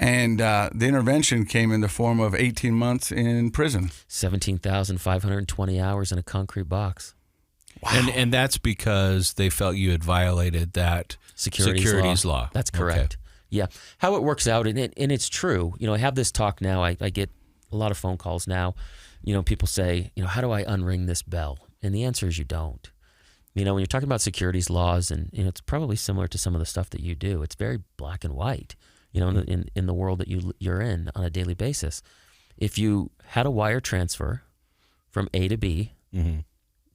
And the intervention came in the form of 18 months in prison. 17,520 hours in a concrete box. Wow. And that's because they felt you had violated that securities law. That's correct. Okay. Yeah. How it works out, and it's true. I have this talk now. I get a lot of phone calls now. People say, how do I unring this bell? And the answer is you don't. When you're talking about securities laws, and it's probably similar to some of the stuff that you do. It's very black and white. In the world that you're in on a daily basis. If you had a wire transfer from A to B,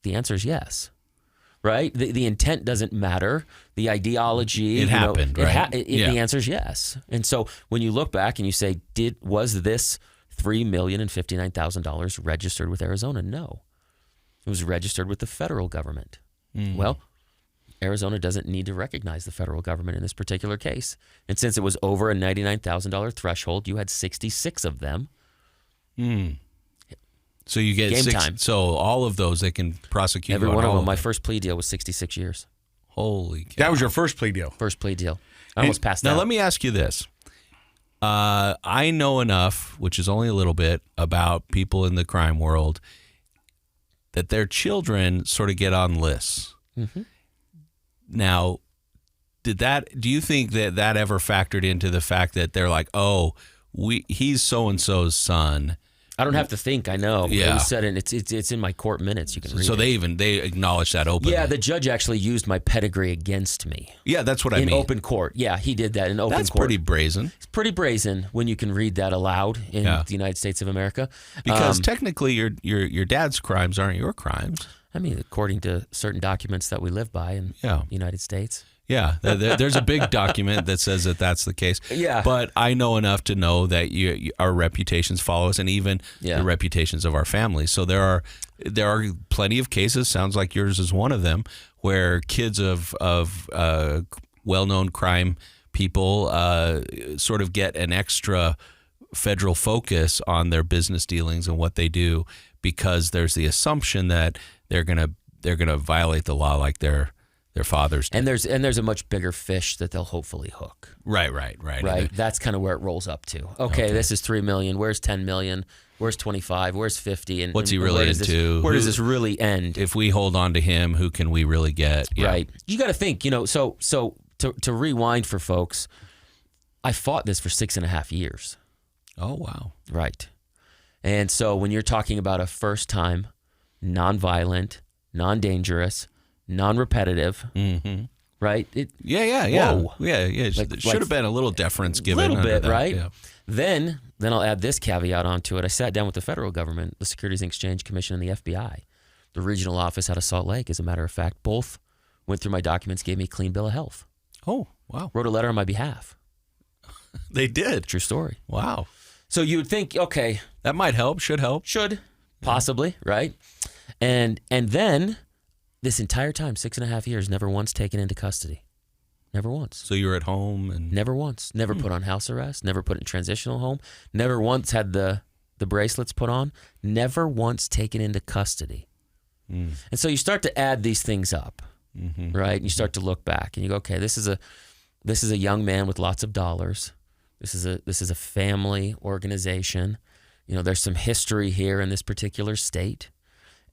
the answer is yes, right? The intent doesn't matter. The ideology. It happened, right? The answer is yes. And so when you look back and you say, was this $3,059,000 registered with Arizona? No. It was registered with the federal government. Well, Arizona doesn't need to recognize the federal government in this particular case. And since it was over a $99,000 threshold, you had 66 of them. So you get game time. So all of those, they can prosecute every one of them. My first plea deal was 66 years. Holy cow. That was your first plea deal? First plea deal. I almost passed out. Now, let me ask you this. I know enough, which is only a little bit, about people in the crime world that their children sort of get on lists. Now, do you think that ever factored into the fact that they're like, he's so-and-so's son? I don't have to think. I know. Yeah. It was said, and it's in my court minutes. You can read it. So they acknowledge that openly. Yeah, the judge actually used my pedigree against me. Yeah, that's what I mean. In open court. Yeah, he did that in open court. That's pretty brazen. It's pretty brazen when you can read that aloud in the United States of America. Because technically your dad's crimes aren't your crimes. I mean, according to certain documents that we live by in the United States. Yeah, there's a big document that says that that's the case. Yeah. But I know enough to know that our reputations follow us, and even the reputations of our families. So there are plenty of cases, sounds like yours is one of them, where kids of well-known crime people sort of get an extra federal focus on their business dealings and what they do because there's the assumption that they're gonna violate the law like their fathers did. And there's a much bigger fish that they'll hopefully hook. Right. That's kind of where it rolls up to. Okay, this is $3 million. Where's $10 million? Where's 25? Where's 50? And what's he really into? Where does this really end? If we hold on to him, who can we really get? Yeah. Right. You got to think. So to rewind for folks, I fought this for 6.5 years. Oh wow. Right. And so when you're talking about a first time, non-violent, non-dangerous, non-repetitive, right? Yeah. Whoa. Yeah. Should have been a little deference given. A little bit, that. right? Yeah. Then I'll add this caveat onto it. I sat down with the federal government, the Securities and Exchange Commission, and the FBI. The regional office out of Salt Lake, as a matter of fact, both went through my documents, gave me a clean bill of health. Oh, wow. Wrote a letter on my behalf. They did? True story. Wow. So you would think, okay. That might help, should help. Should, possibly, right? And then this entire time, 6.5 years, never once taken into custody. Never once. So you were at home and... Never once. Never put on house arrest. Never put in transitional home. Never once had the bracelets put on. Never once taken into custody. And so you start to add these things up, right? And you start to look back and you go, okay, this is a young man with lots of dollars. This is a family organization. There's some history here in this particular state.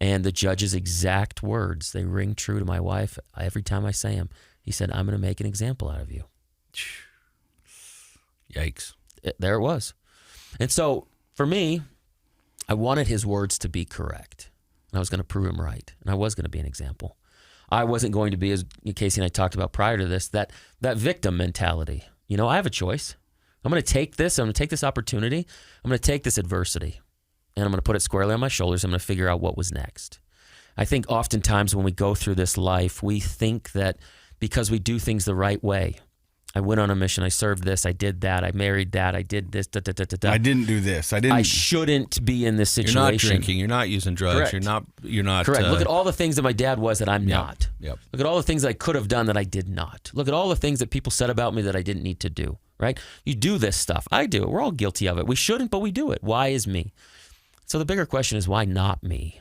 And the judge's exact words, they ring true to my wife every time I say them. He said, I'm going to make an example out of you. Yikes. There it was. And so for me, I wanted his words to be correct. And I was going to prove him right. And I was going to be an example. I wasn't going to be, as Casey and I talked about prior to this, that victim mentality. I have a choice. I'm going to take this. I'm going to take this opportunity. I'm going to take this adversity. And I'm going to put it squarely on my shoulders. I'm going to figure out what was next. I think oftentimes when we go through this life, we think that because we do things the right way, I went on a mission, I served this, I did that, I married that, I did this, I didn't do this. I shouldn't be in this situation. You're not drinking, you're not using drugs, Correct. you're not Correct. Look at all the things that my dad was that I'm not. Yep. Look at all the things that I could have done that I did not. Look at all the things that people said about me that I didn't need to do, right? You do this stuff. I do it. We're all guilty of it. We shouldn't, but we do it. Why is me? So the bigger question is, why not me?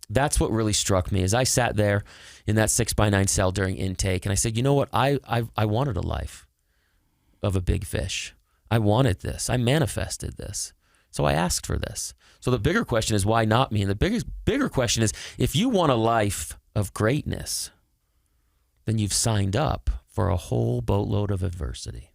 That's what really struck me as I sat there in that 6x9 cell during intake, and I said, you know what? I wanted a life of a big fish. I wanted this. I manifested this. So I asked for this. So the bigger question is, why not me? And the bigger question is, if you want a life of greatness, then you've signed up for a whole boatload of adversity.